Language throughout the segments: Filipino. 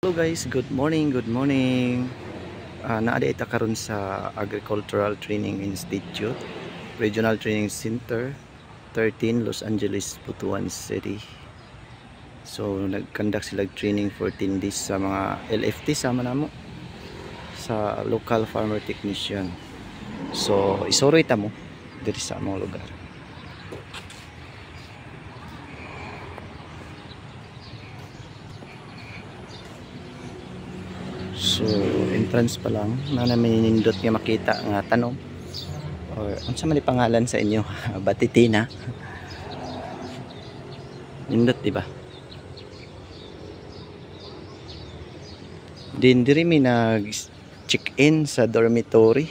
Hello guys, good morning, good morning. Naada ita karon sa Agricultural Training Institute, Regional Training Center, 13 Los Angeles, Butuan City. So nag-conduct sila training for 10 days sa mga LFT sama namo sa local farmer technician. So isuroy ta mo diri sa among lugar. So entrance pa lang na namin nindot nga makita nga tanong or unsa man pangalan sa inyo Batitina nindot diba. Din diri mi nag check in sa dormitory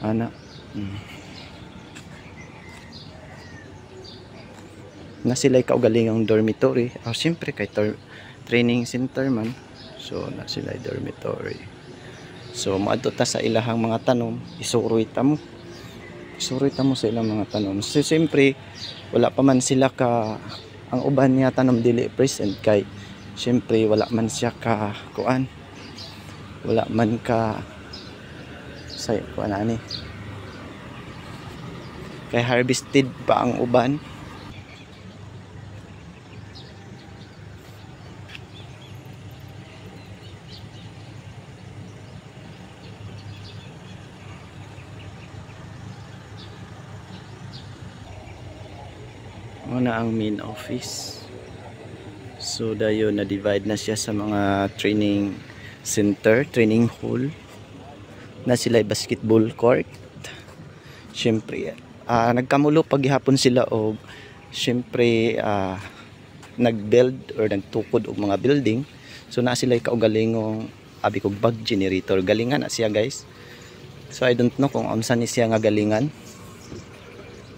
ana na sila kaugaling ang dormitory siyempre kay training center man. So na sila dormitory. So maadto ta sa ilahang mga tanom, isuroy ta mo sa ilang mga tanom. So siyempre wala pa man sila ka ang uban niya tanom dili present kay siyempre wala man siya ka kuan. Wala man ka say kuan ani. Kay harvested pa ang uban. Na ang main office. So dayon na divide na siya sa mga training center, training hall. Na sila basketball court. Syempre nagkamulo paghihapon sila og syempre nagbuild or nagtukod og mga building. So na sila kaugalingong abi kog bag generator. Galingan na siya guys. So I don't know kung unsa ni siya nga galingan.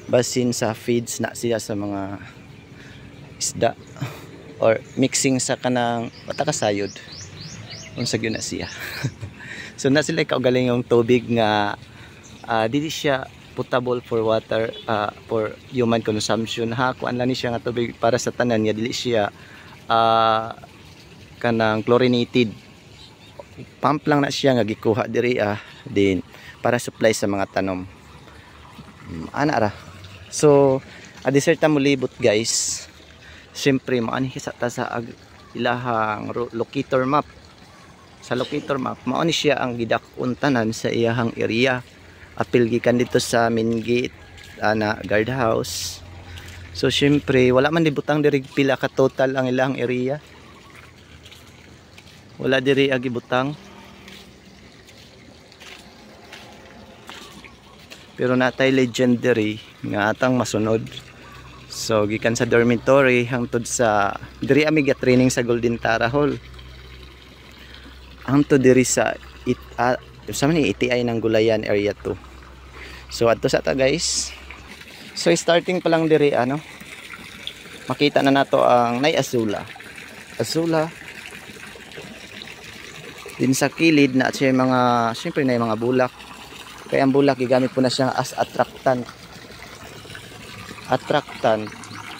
Basin sa feeds na siya sa mga isda or mixing sa kanang watakasayod unsa gyud na siya. So na sila kaugaling yung tubig nga dili siya potable for water for human consumption ha kuan lang ni siya nga tubig para sa tanan niya dili siya kanang chlorinated pump lang na siya nga gikuha diri din para supply sa mga tanom ana ra. So, adiserta mo libot guys. Siyempre, maani sa ta sa ilahang locator map. Sa locator map, maani siya ang gidakon tanan sa iyahang area. Apil gikan dito sa main gate na guardhouse. So, siyempre, wala man dibutang diri pila ka total ang ilahang area. Wala diri agibutang. Pero natay legendary nga atang masunod. So gikan sa dormitory hangtod sa diri ami ga training sa Golden Tara Hall. Hangtod diri sa ETI ng Gulayan area 2. So adto sa ta guys. So starting pa lang diri makita na nato ang Nay Azula. Azula din sa kilid na siya mga syempre na mga bulak. Kaya ang bulak gigamit po na siya as attractant.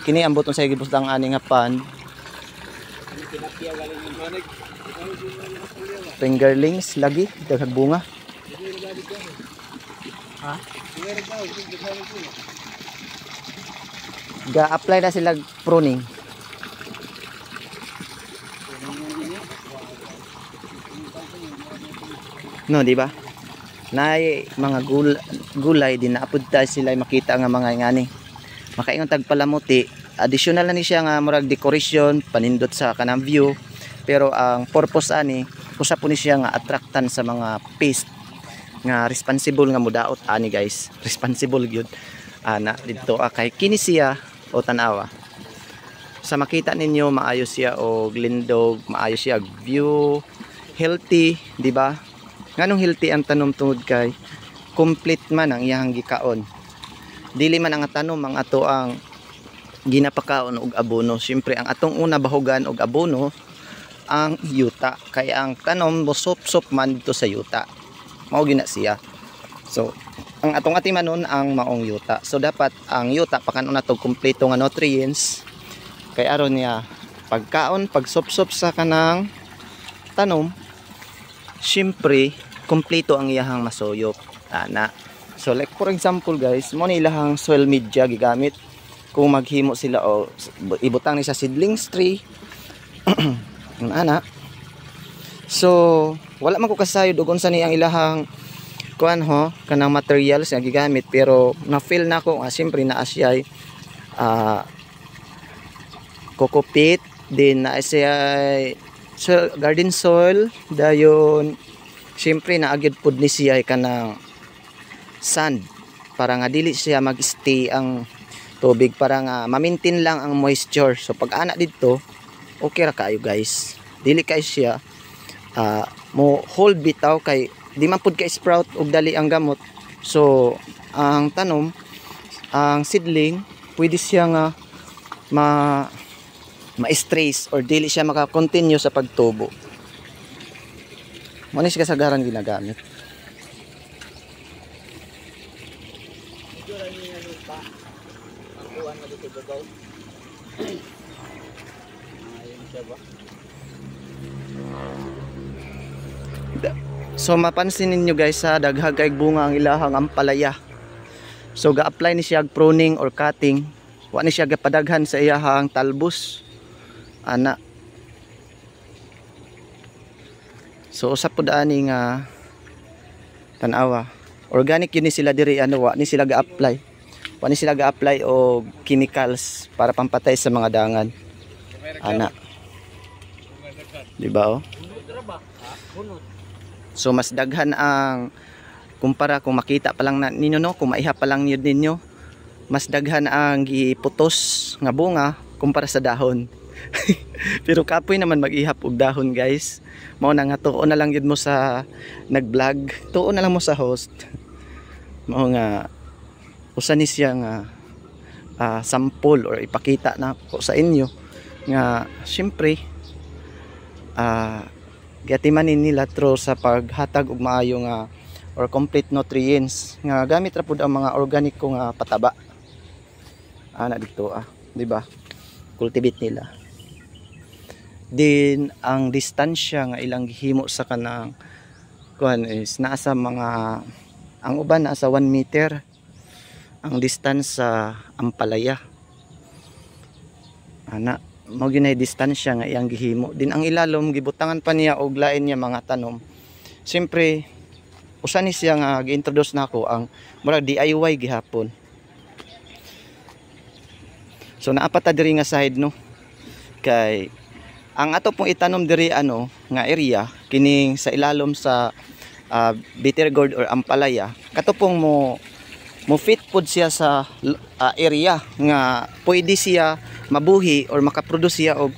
Kini ang buton sa gibustang ani nga pan. Fingerlings lagi daghang bunga. Ha? Ga-apply na sila pruning. No, di ba? Nay mga gulay din naapod ta sila makita nga mga ngani makaingon tag palamuti additional na ni siya nga murag decoration panindot sa kanang view pero ang purpose ani usa po ni siya nga attractant sa mga pest nga responsible nga mudaot ani guys responsible gyud ana dito kay kini siya o tanawa sa makita ninyo maayo siya og lindog maayo siya view healthy di ba. Nganong healthy ang tanom tungod kay complete man ang iyang gikaon. Dili man ang tanom ang ato ang ginapakaon og abono. Siyempre ang atong una bahugan og abono ang yuta. Kay ang tanom mosop-sop man dito sa yuta. Mao gina siya. So ang atong atimanon ang maong yuta. So dapat ang yuta pakanon nato kompleto nga nutrients kay aron niya pagkaon, pagsopsop sa kanang tanom, syempre kompleto ang iyahang masuyop ana. So like for example guys, mo ni ilahang soil media gigamit kung maghimo sila o ibutang ni sa seedlings tree ana. So wala man ko kasayod og unsa ni ang ilahang kuan ho kanang materials nga gigamit, pero na feel na ko syempre naa siya coco peat, din naa siya garden soil, dayon syempre naagid pud ni siya kanang sand para nga dili siya mag-stay ang tubig, para nga ma-maintain lang ang moisture. So pag ana dito okay ra kayo guys, dili kay siya mo hold bitaw kay di man pud kay sprout og dali ang gamot. So ang tanom, ang seedling pwede siya nga ma-stress or dili siya maka-continue sa pagtubo. Mo ni siya kasagaran ginagamit. So mapansin ninyo guys sa daghag kay bunga ang ilahang ampalaya. So ga-apply ni siya pruning or cutting, wa ni siya gapadaghan sa iyahang talbos ana. So usap pud ani nga tan-awa, organic yun ni sila diri, wa ni sila ga-apply, wa ni sila ga-apply og chemicals para pampatay sa mga dangan ana, di ba oh? So mas daghan ang kumpara kung makita pa lang ninyo no, kung maiha pa lang yun ninyo, mas daghan ang giputos nga bunga kumpara sa dahon. Pero kapoy naman mag-ihap og dahon guys. Mao na nga tuon na lang yun mo sa nag-vlog, tuon na lang mo sa host. Mao nga usa ni siya nga sample or ipakita na ko sa inyo nga syempre gatimanin nila through sa paghatag og maayo nga or complete nutrients nga gamit ra pud ang mga organiko nga pataba ana dito di ba, cultivate nila. Din ang distansya nga ilang gihimo sa kanang kuan is nasa mga, ang uban nasa 1 meter ang distance sa ampalaya ana. Mao gyud na distansya nga iyang gihimo. Din ang ilalom gibutangan pa niya og lain niya mga tanom. Siyempre usa ni siya nga gi-introduce nako ang murag DIY gihapon. So naapa ta diri nga side no, kay ang ato pong itanom diri nga area kining sa ilalom sa bitter gourd or ampalaya, kato pong mo fit pod siya sa area nga pwede siya mabuhi or makaproduce siya og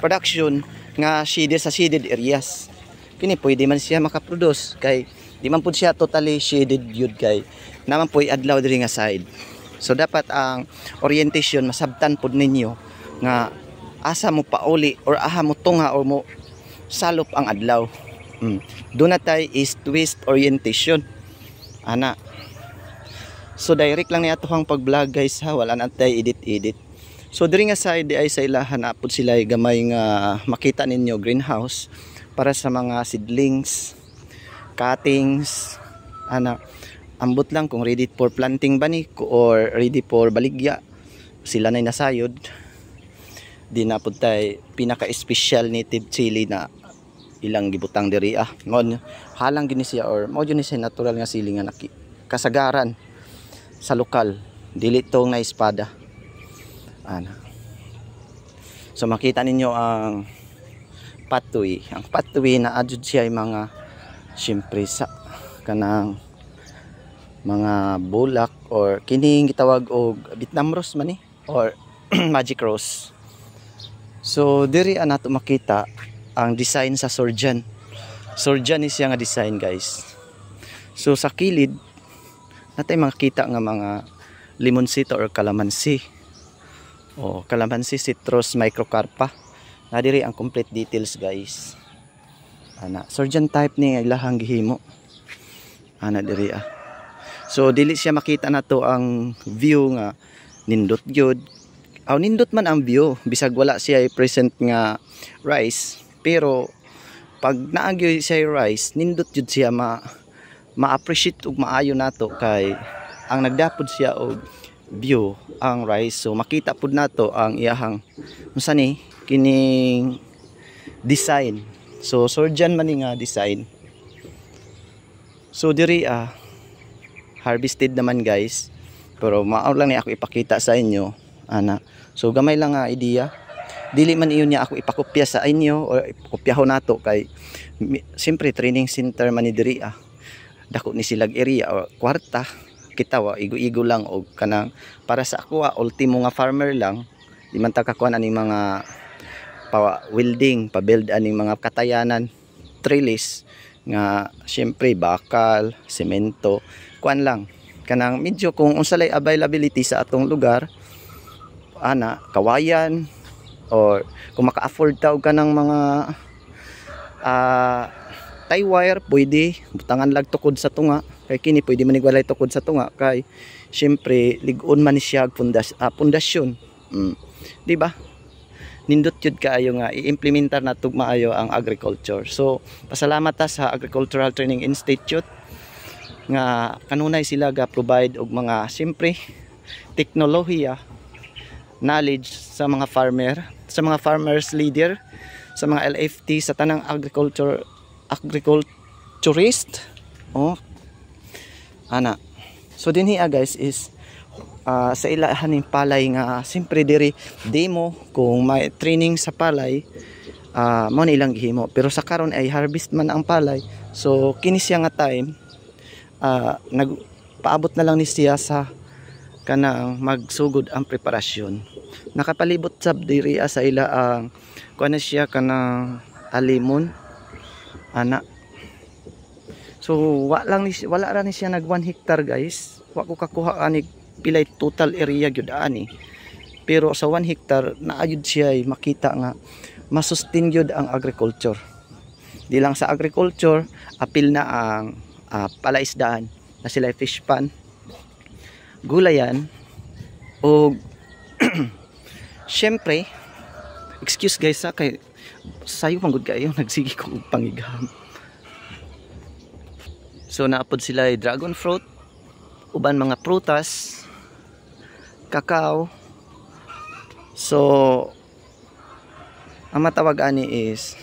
production nga shaded sa shaded areas. Kini pwede man siya makaproduce kay di man pud siya totally shaded yun kay naman po adlaw diri nga side. So dapat ang orientation masabtan pud ninyo nga asa mo pauli or aha mo tunga or mo salop ang adlaw. Do na tay east west orientation ana. So direct lang ni atohang pag-vlog guys ha, wala na tay edit. So diri nga side ay sa ilahan na pud sila gamay nga makita ninyo greenhouse para sa mga seedlings, cuttings ana. Ambot lang kung ready for planting ba ni or ready for baligya, sila na nasayod. Di na pud tay pinaka-special native chili na ilang gibutang diri halang gini siya or mao gyud ni siya natural nga sili nga kasagaran sa lokal, dili tong na espada ana. So makita ninyo ang pathway. Ang pathway na adjud siya ay mga syempre sa kanang mga bulak or kining gitawag og Vietnam rose man or magic rose. So diri nato makita ang design sa surgeon. Surgeon is siya nga design guys. So sa kilid natay makita nga mga limonsita or calamansi. Calamansi, citrus, microcarpa. Na diri ang complete details guys. Ana, surgeon type ni ilahang gihimo. Ana diri So dili siya makita nato ang view nga nindot gyud aw nindot man ang view bisag wala siya present nga rice, pero pag naagyo siya rice nindot jud siya ma-appreciate ug maayo nato kay ang nagdapod siya og view ang rice. So makita pud nato ang iyahang unsa ni kining design. So surgeon man ni nga design. So diri harvested naman guys, pero mao lang ni ako ipakita sa inyo ana. So gamay lang nga idea, dili man iyon niya ako ipakopya sa inyo o ipakopyaho nato kay siyempre training center man ni diri dako ni silag area o kwarta, kita wa igo-igo lang og kanang para sa ako ultimo nga farmer lang, di man ta kakuan ani mga pa welding, pa build aning mga katayanan, trellis nga syempre bakal, semento, kuan lang kanang medyo kung unsa lay availability sa atong lugar ana, kawayan or kung maka-afford ta og kanang mga tie wire, pwede butangan lag tukod sa tunga kay kini pwede man igwalay tukod sa tunga kay syempre lig-on man siya pundasyon. Di ba? Nindot yun kaayo nga i-implementar na tug maayo ang agriculture. So pasalamat ta sa Agricultural Training Institute nga kanunay sila ga provide og mga syempre teknolohiya, knowledge sa mga farmer, sa mga farmers leader, sa mga LFT, sa tanang agriculturist. Ana. So dinhi guys is sa ilahan ng palay nga simpre diri demo kung may training sa palay mo na ilang gihimo, pero sa karon ay harvest man ang palay. So kini siya nga time nagpaabot na lang ni siya sa kanang magsugod ang preparasyon. Nakapalibot sab diri sa ila ang kuan siya kanang alimon ana. So wala ra ni siya nag 1 hectare guys. Wa ko kakuha ani pilay total area gyud ani. Pero sa 1 hectare naayud siya makita nga masustain gyud ang agriculture. Di lang sa agriculture, apil na ang palaisdaan na sila fish pan, gulayan o syempre excuse guys kay sayo manggod kayo nagsigi ko og pangigam. So naapod sila dragon fruit, uban mga prutas, kakao. So ang matawag ani is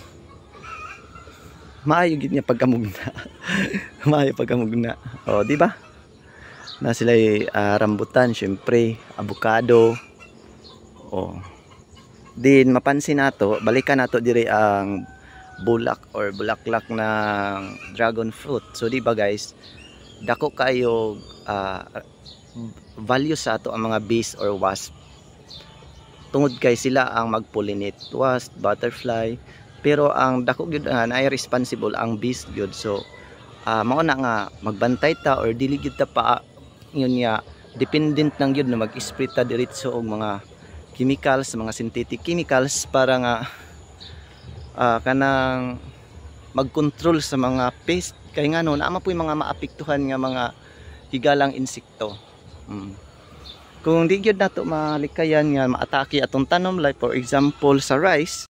maayo gid niya pagkamugna. Maayo pagkamugna. O di ba? Na sila rambutan, syempre, avocado. O din mapansin nato, balikan nato diri ang bulak or bulaklak ng dragon fruit. So di ba guys, dako kayo value sa ato ang mga bees or wasp. Tungod kay sila ang mag-pollinate, wasp, butterfly, pero ang dako gyud na responsible ang bees gyud. So mao na nga magbantay ta or dili gyud ta pa yun nga dependent nang gyud na mag-spray ta diretso og mga chemicals, mga synthetic chemicals para nga kanang mag-control sa mga pest kay ngano naama po yung mga maapektuhan nga mga higalang insekto. Kung di gyud nato malikayan nga maatake atong tanom, like for example sa rice,